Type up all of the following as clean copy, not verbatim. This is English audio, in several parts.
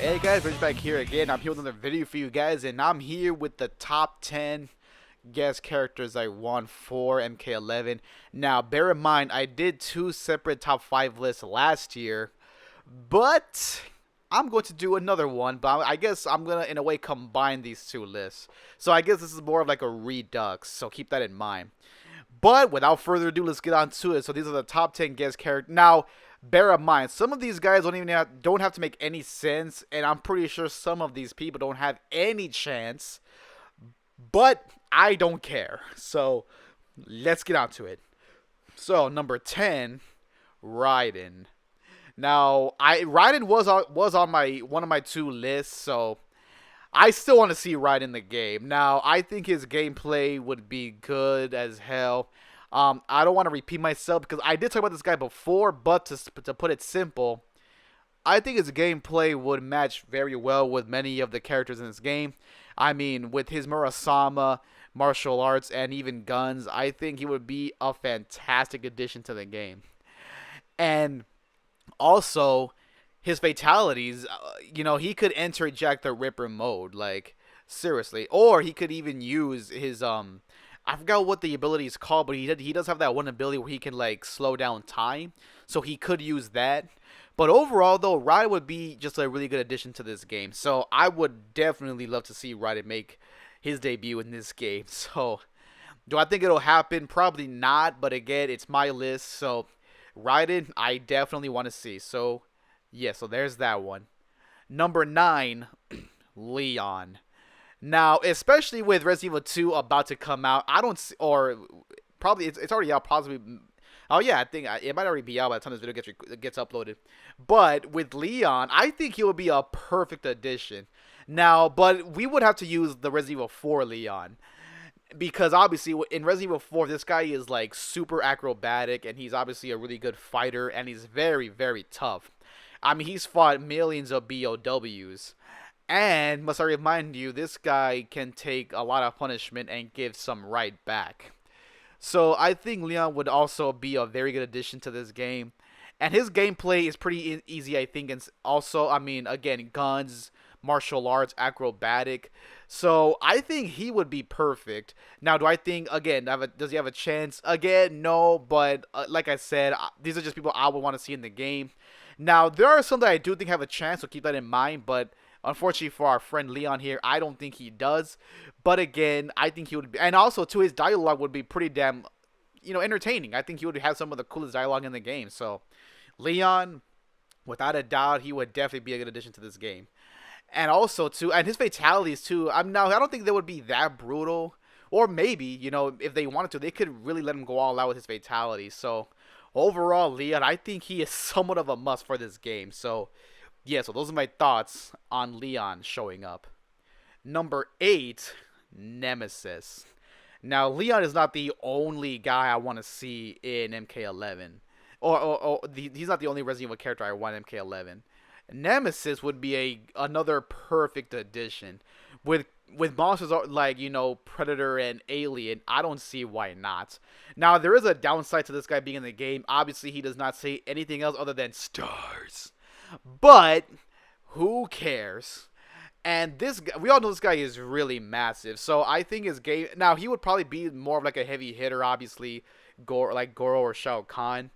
Hey guys, Rich back here again. I'm here with another video for you guys, and I'm here with the top 10 guest characters I won for MK11. Now, bear in mind, I did two separate top 5 lists last year, but I'm going to do another one, but I guess I'm going to, in a way, combine these two lists. So I guess this is more of like a redux, so keep that in mind. But without further ado, let's get on to it. So these are the top 10 guest characters. Now, bear in mind, some of these guys don't have to make any sense, and I'm pretty sure some of these people don't have any chance. But I don't care. So let's get on to it. So number 10, Raiden. Now, Raiden was on my one of my two lists, so I still want to see Raiden in the game. Now, I think his gameplay would be good as hell. I don't want to repeat myself because I did talk about this guy before, but to put it simple, I think his gameplay would match very well with many of the characters in this game. I mean, with his Murasama, martial arts, and even guns, I think he would be a fantastic addition to the game. And also, his fatalities, he could enter Jack the Ripper mode, like, seriously. Or he could even use his, I forgot what the ability is called, but he does have that one ability where he can, like, slow down time. So he could use that. But overall, though, Raiden would be just a really good addition to this game. So I would definitely love to see Raiden make his debut in this game. So, do I think it'll happen? Probably not, but again, it's my list. So, Raiden, I definitely want to see. So, yeah, so there's that one. Number 9, Leon. Now, especially with Resident Evil 2 about to come out, I don't see, or probably it's already out, possibly. Oh yeah, I think it might already be out by the time this video gets uploaded. But with Leon, I think he would be a perfect addition. Now, but we would have to use the Resident Evil 4 Leon. Because obviously in Resident Evil 4, this guy is like super acrobatic, and he's obviously a really good fighter, and he's very, very tough. I mean, he's fought millions of BOWs. And must I remind you, this guy can take a lot of punishment and give some right back. So I think Leon would also be a very good addition to this game. And his gameplay is pretty easy, I think. And also, I mean, again, guns, martial arts, acrobatic. So I think he would be perfect. Now, do I think, again, does he have a chance? Again, no. But like I said, these are just people I would want to see in the game. Now, there are some that I do think have a chance, so keep that in mind. But unfortunately for our friend Leon here, I don't think he does. But again, I think he would be, and also too, his dialogue would be pretty damn, entertaining. I think he would have some of the coolest dialogue in the game. So, Leon, without a doubt, he would definitely be a good addition to this game. And also too, and his fatalities too. I don't think they would be that brutal. Or maybe, if they wanted to, they could really let him go all out with his fatalities. So, overall, Leon, I think he is somewhat of a must for this game. So, yeah, so those are my thoughts on Leon showing up. Number 8, Nemesis. Now, Leon is not the only guy I want to see in MK11. He's not the only Resident Evil character I want in MK11. Nemesis would be another perfect addition. With monsters like, Predator and Alien, I don't see why not. Now, there is a downside to this guy being in the game. Obviously, he does not say anything else other than stars. But who cares? And this guy, we all know this guy is really massive. So I think his game, now he would probably be more of like a heavy hitter, obviously, like Goro or Shao Kahn.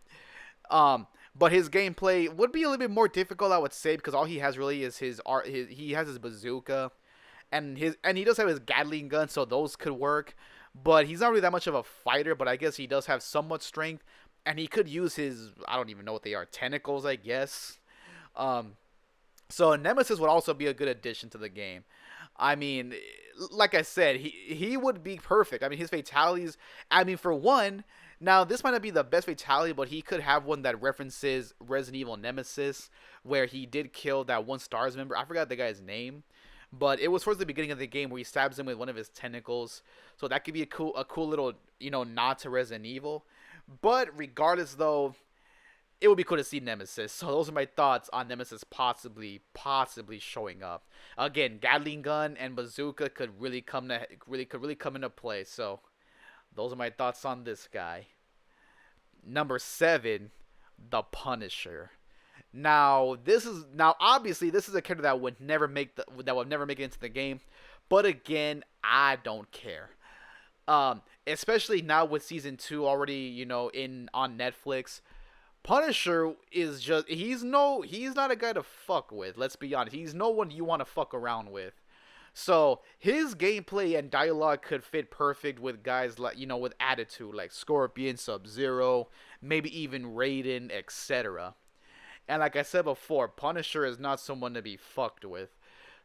But his gameplay would be a little bit more difficult, I would say, because all he has really is he has his bazooka, and he does have his Gatling gun, so those could work. But he's not really that much of a fighter, but I guess he does have somewhat strength, and he could use his, I don't even know what they are, tentacles, I guess. So Nemesis would also be a good addition to the game. I mean, like I said, he would be perfect. I mean, his fatalities, I mean, for one, now this might not be the best fatality, but he could have one that references Resident Evil Nemesis, where he did kill that one STARS member. I forgot the guy's name, but it was towards the beginning of the game where he stabs him with one of his tentacles. So that could be a cool little, nod to Resident Evil. But regardless, though, it would be cool to see Nemesis. So those are my thoughts on Nemesis possibly showing up. Again, Gatling gun and bazooka could really come into play. So those are my thoughts on this guy. Number 7, the Punisher. Now obviously this is a character that would never make it into the game, but again, I don't care. Especially now with season 2 already, in on Netflix. Punisher is just he's not a guy to fuck with. Let's be honest. He's no one you want to fuck around with. So his gameplay and dialogue could fit perfect with guys like with attitude like Scorpion, Sub Zero, maybe even Raiden, etc. And like I said before, Punisher is not someone to be fucked with.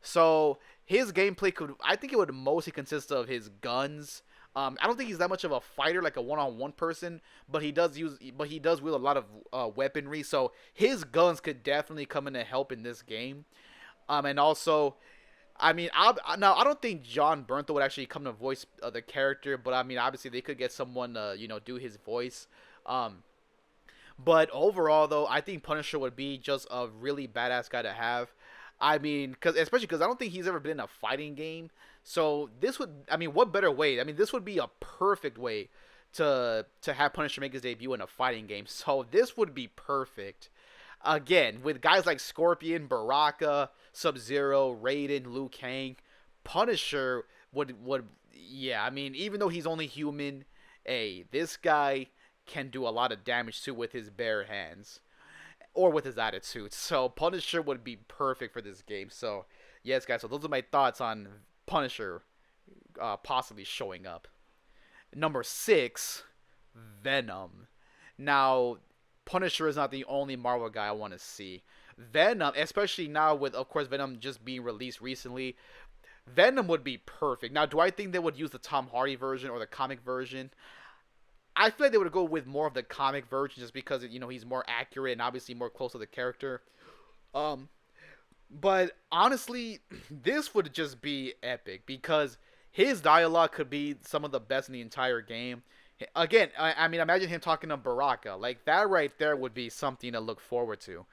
So his gameplay I think it would mostly consist of his guns. I don't think he's that much of a fighter, like a one-on-one person, but he does wield a lot of weaponry. So his guns could definitely come in to help in this game. And also, I mean, now I don't think John Bernthal would actually come to voice the character, but I mean, obviously they could get someone to do his voice. Um, but overall, though, I think Punisher would be just a really badass guy to have. I mean, especially because I don't think he's ever been in a fighting game. So I mean, what better way? I mean, this would be a perfect way to have Punisher make his debut in a fighting game. So this would be perfect. Again, with guys like Scorpion, Baraka, Sub-Zero, Raiden, Liu Kang, Punisher would yeah. I mean, even though he's only human, hey, this guy can do a lot of damage too with his bare hands or with his attitude. So Punisher would be perfect for this game. So yes, guys. So those are my thoughts on Punisher possibly showing up. Number 6, Venom. Now, Punisher is not the only Marvel guy I want to see. Venom, especially now with, of course, Venom just being released recently, Venom would be perfect. Now, do I think they would use the Tom Hardy version or the comic version? I feel like they would go with more of the comic version just because he's more accurate and obviously more close to the character. Um, but honestly, this would just be epic because his dialogue could be some of the best in the entire game. Again, I mean, imagine him talking to Baraka. Like, that right there would be something to look forward to.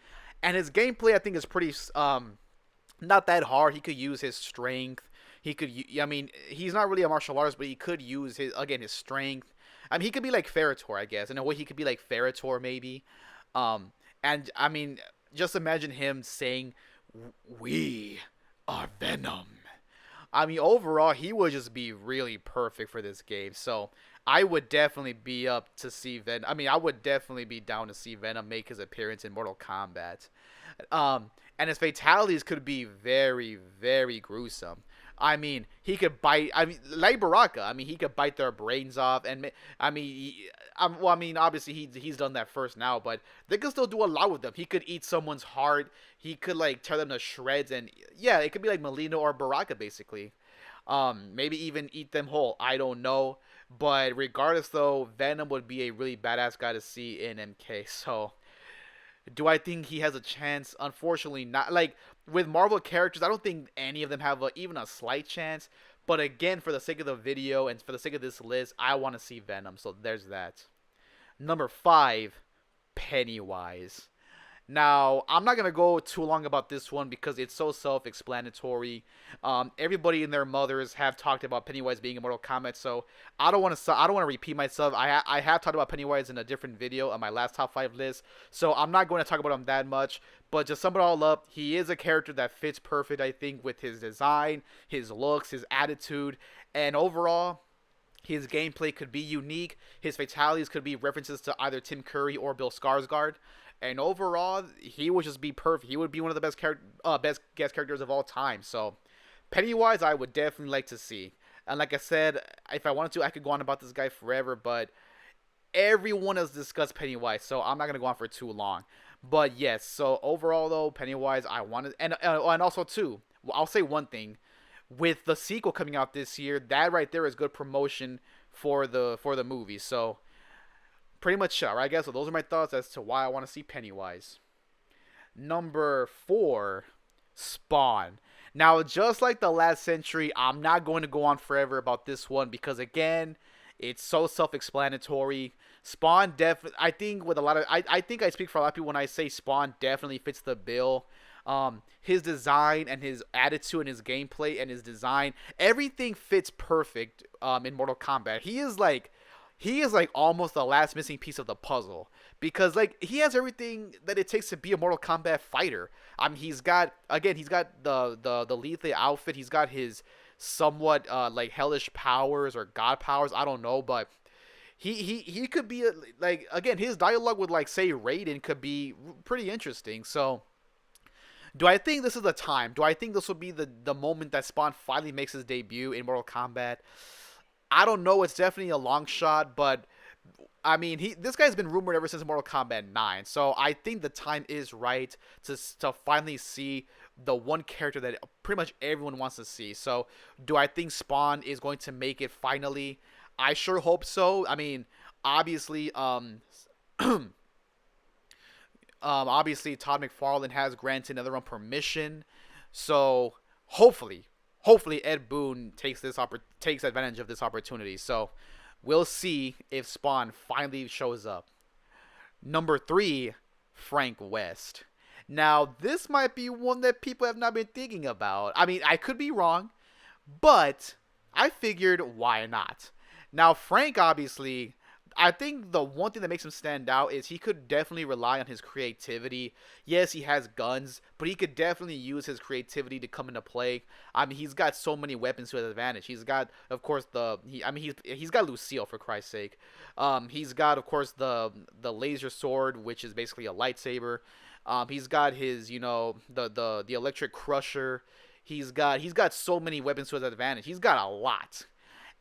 And his gameplay, I think, is pretty, not that hard. He could use his strength. I mean, he's not really a martial artist, but he could use his strength. I mean, he could be like Ferritor, I guess. In a way, he could be like Ferritor, maybe. And, I mean, just imagine him saying, "We are Venom." I mean, overall, he would just be really perfect for this game. So, I would definitely be up to see Venom. I mean, I would definitely be down to see Venom make his appearance in Mortal Kombat. And his fatalities could be very, very gruesome. I mean, he could bite. I mean, like Baraka. I mean, he could bite their brains off, and I mean, well, I mean, obviously he's done that first now, but they could still do a lot with them. He could eat someone's heart. He could like tear them to shreds, and yeah, it could be like Melina or Baraka basically. Maybe even eat them whole. I don't know, but regardless, though, Venom would be a really badass guy to see in MK. So do I think he has a chance? Unfortunately, not. Like with Marvel characters, I don't think any of them have even a slight chance. But again, for the sake of the video and for the sake of this list, I want to see Venom. So there's that. Number 5, Pennywise. Now, I'm not gonna go too long about this one because it's so self-explanatory. Everybody and their mothers have talked about Pennywise being in Mortal Kombat, so I don't want to repeat myself. I have talked about Pennywise in a different video on my last top 5 list, so I'm not going to talk about him that much. But just sum it all up, he is a character that fits perfect, I think, with his design, his looks, his attitude, and overall, his gameplay could be unique. His fatalities could be references to either Tim Curry or Bill Skarsgård. And overall, he would just be perfect. He would be one of the best guest characters of all time. So, Pennywise, I would definitely like to see. And like I said, if I wanted to, I could go on about this guy forever. But everyone has discussed Pennywise, so I'm not gonna go on for too long. But yes, so overall though, Pennywise, I wanted, and also too, I'll say one thing. With the sequel coming out this year, that right there is good promotion for the movie. So pretty much, right, guys? So those are my thoughts as to why I want to see Pennywise. Number 4, Spawn. Now, just like the last century, I'm not going to go on forever about this one because, again, it's so self-explanatory. Spawn definitely, I think with a lot of, I think I speak for a lot of people when I say Spawn definitely fits the bill. His design and his attitude and his gameplay and his design, everything fits perfect in Mortal Kombat. He is like, he is like almost the last missing piece of the puzzle because like he has everything that it takes to be a Mortal Kombat fighter. He's got again, he's got the lethal outfit. He's got his somewhat like hellish powers or god powers. I don't know, but he could be like again his dialogue with like say Raiden could be pretty interesting. So do I think this is the time? Do I think this will be the moment that Spawn finally makes his debut in Mortal Kombat? I don't know. It's definitely a long shot, but I mean, this guy's been rumored ever since Mortal Kombat 9. So I think the time is right to finally see the one character that pretty much everyone wants to see. So do I think Spawn is going to make it finally? I sure hope so. I mean, obviously, obviously Todd McFarlane has granted another permission, so hopefully Ed Boon takes advantage of this opportunity. So we'll see if Spawn finally shows up. Number 3, Frank West. Now this might be one that people have not been thinking about. I mean, I could be wrong, but I figured why not? Now Frank obviously, I think the one thing that makes him stand out is he could definitely rely on his creativity. Yes, he has guns, but he could definitely use his creativity to come into play. I mean, he's got so many weapons to his advantage. He's got, of course, he's got Lucille for Christ's sake. He's got, of course, the laser sword, which is basically a lightsaber. He's got his, the electric crusher. He's got so many weapons to his advantage. He's got a lot.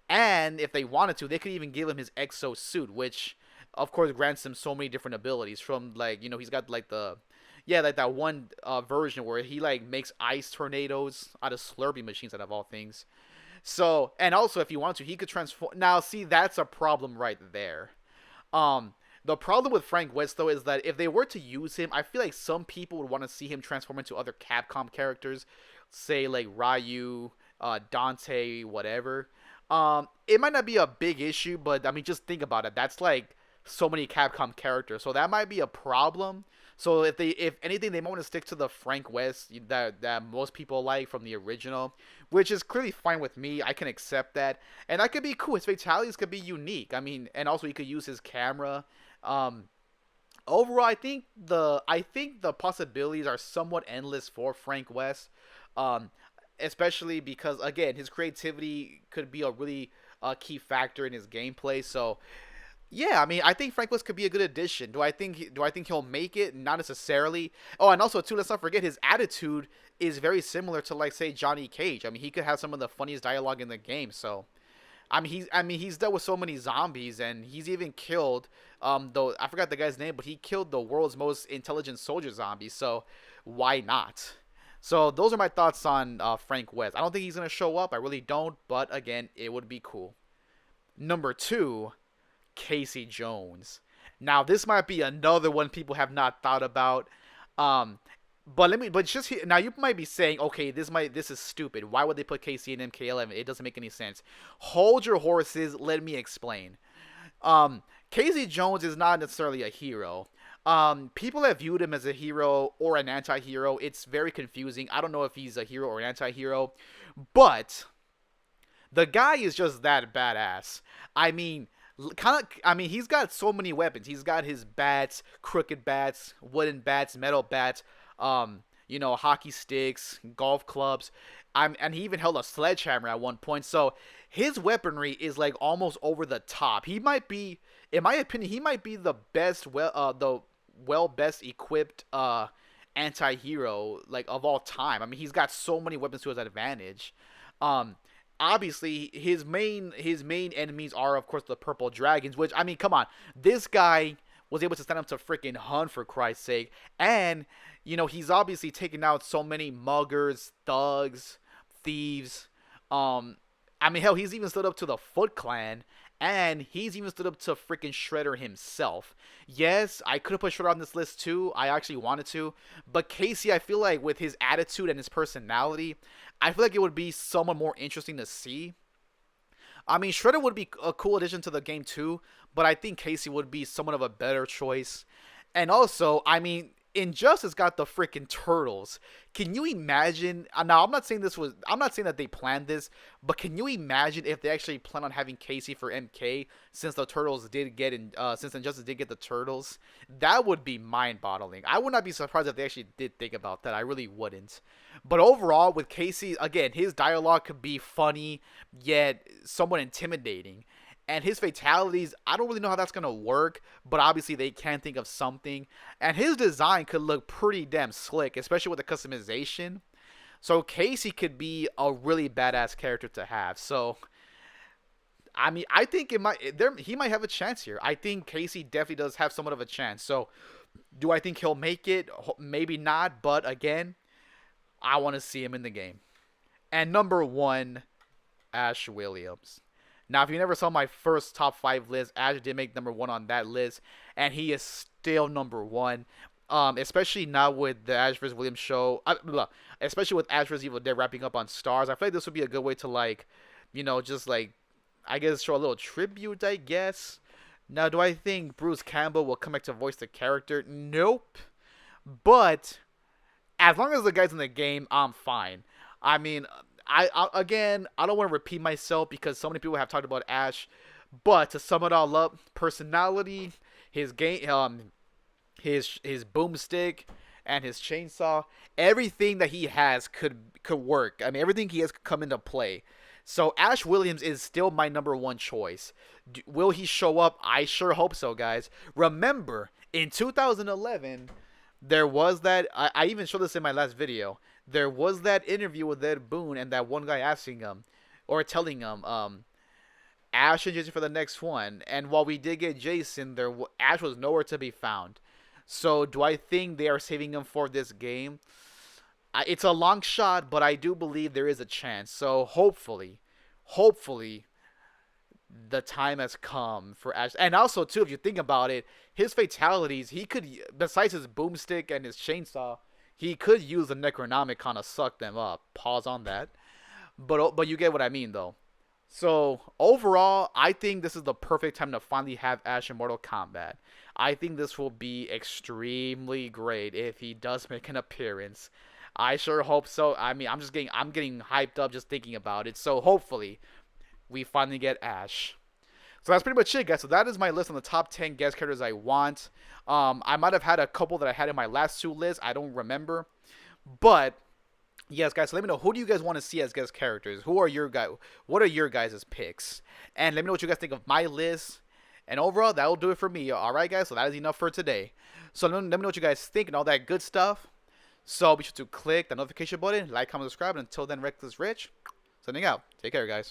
And if they wanted to, they could even give him his exo suit, which, of course, grants him so many different abilities. From like, he's got like like that one version where he like makes ice tornadoes out of Slurpee machines, out of all things. So, and also if you want to, he could transform. Now, see, that's a problem right there. The problem with Frank West though is that if they were to use him, I feel like some people would want to see him transform into other Capcom characters, say like Ryu, Dante, whatever. It might not be a big issue, but I mean, just think about it. That's like so many Capcom characters, so that might be a problem. So if anything, they might want to stick to the Frank West that most people like from the original, which is clearly fine with me. I can accept that, and that could be cool. His fatalities could be unique. I mean, and also he could use his camera. Overall, I think the possibilities are somewhat endless for Frank West. Um, Especially because again his creativity could be a really key factor in his gameplay. So yeah, I mean, I think Frank West could be a good addition. Do I think he'll make it? Not necessarily. Oh, and also too, let's not forget his attitude is very similar to like say Johnny Cage. I mean, he could have some of the funniest dialogue in the game. So he's dealt with so many zombies, and he's even killed though I forgot the guy's name, but he killed the world's most intelligent soldier zombie. So why not? So those are my thoughts on Frank West. I don't think he's gonna show up. I really don't. But again, it would be cool. Number 2, Casey Jones. Now this might be another one people have not thought about. Um, but just here, now you might be saying, okay, this is stupid. Why would they put Casey in MK11? It doesn't make any sense. Hold your horses. Let me explain. Casey Jones is not necessarily a hero. People have viewed him as a hero or an anti-hero. It's very confusing. I don't know if he's a hero or an anti-hero, but the guy is just that badass. I mean, he's got so many weapons. He's got his bats, crooked bats, wooden bats, metal bats, hockey sticks, golf clubs. And he even held a sledgehammer at one point. So his weaponry is like almost over the top. He might be, in my opinion, the best equipped anti-hero like of all time. I mean, he's got so many weapons to his advantage. Um, Obviously his main enemies are of course the purple dragons, which I mean, come on, this guy was able to stand up to freaking Hun for Christ's sake, and he's obviously taken out so many muggers, thugs, thieves. I mean, hell, he's even stood up to the Foot Clan, and he's even stood up to freaking Shredder himself. Yes, I could have put Shredder on this list too. I actually wanted to. But Casey, I feel like with his attitude and his personality, I feel like it would be somewhat more interesting to see. I mean, Shredder would be a cool addition to the game too, but I think Casey would be somewhat of a better choice. And also, I mean, Injustice got the freaking turtles. Can you imagine? Now, I'm not saying this was. I'm not saying that they planned this, but can you imagine if they actually plan on having Casey for MK since the turtles did get in? Since Injustice did get the turtles, that would be mind-boggling. I would not be surprised if they actually did think about that. I really wouldn't. But overall, with Casey, again, his dialogue could be funny yet somewhat intimidating. And his fatalities, I don't really know how that's going to work, but obviously they can think of something. And his design could look pretty damn slick, especially with the customization. So Casey could be a really badass character to have. So, I mean, I think he might have a chance here. I think Casey definitely does have somewhat of a chance. So, do I think he'll make it? Maybe not, but again, I want to see him in the game. And number 1, Ash Williams. Now, if you never saw my first top 5 list, Ash did make number 1 on that list, and he is still number 1. Especially now with the Ash vs. Williams show, especially with Ash vs. Evil Dead wrapping up on Stars, I feel like this would be a good way to, like, just like, I guess, show a little tribute, I guess. Now, do I think Bruce Campbell will come back to voice the character? Nope. But as long as the guy's in the game, I'm fine. I mean, again, I don't want to repeat myself because so many people have talked about Ash, but to sum it all up, personality, his game, his boomstick, and his chainsaw, everything that he has could work. I mean, everything he has could come into play. So Ash Williams is still my number 1 choice. Will he show up? I sure hope so, guys. Remember, in 2011, there was that. I even showed this in my last video. There was that interview with Ed Boon and that one guy asking him, or telling him, Ash and Jason for the next one. And while we did get Jason, Ash was nowhere to be found. So do I think they are saving him for this game? It's a long shot, but I do believe there is a chance. So hopefully, the time has come for Ash. And also, too, if you think about it, his fatalities, he could, besides his boomstick and his chainsaw, he could use the Necronomicon to suck them up. Pause on that. But you get what I mean, though. So, overall, I think this is the perfect time to finally have Ash in Mortal Kombat. I think this will be extremely great if he does make an appearance. I sure hope so. I mean, I'm getting hyped up just thinking about it. So, hopefully, we finally get Ash. So that's pretty much it, guys. So that is my list on the top 10 guest characters I want. I might have had a couple that I had in my last 2 lists. I don't remember. But, yes, guys, so let me know, who do you guys want to see as guest characters? What are your guys' picks? And let me know what you guys think of my list. And overall, that will do it for me. Alright, guys, so that is enough for today. So let me know what you guys think and all that good stuff. So be sure to click the notification button, like, comment, subscribe. And until then, REKLEZ Rich, signing out. Take care, guys.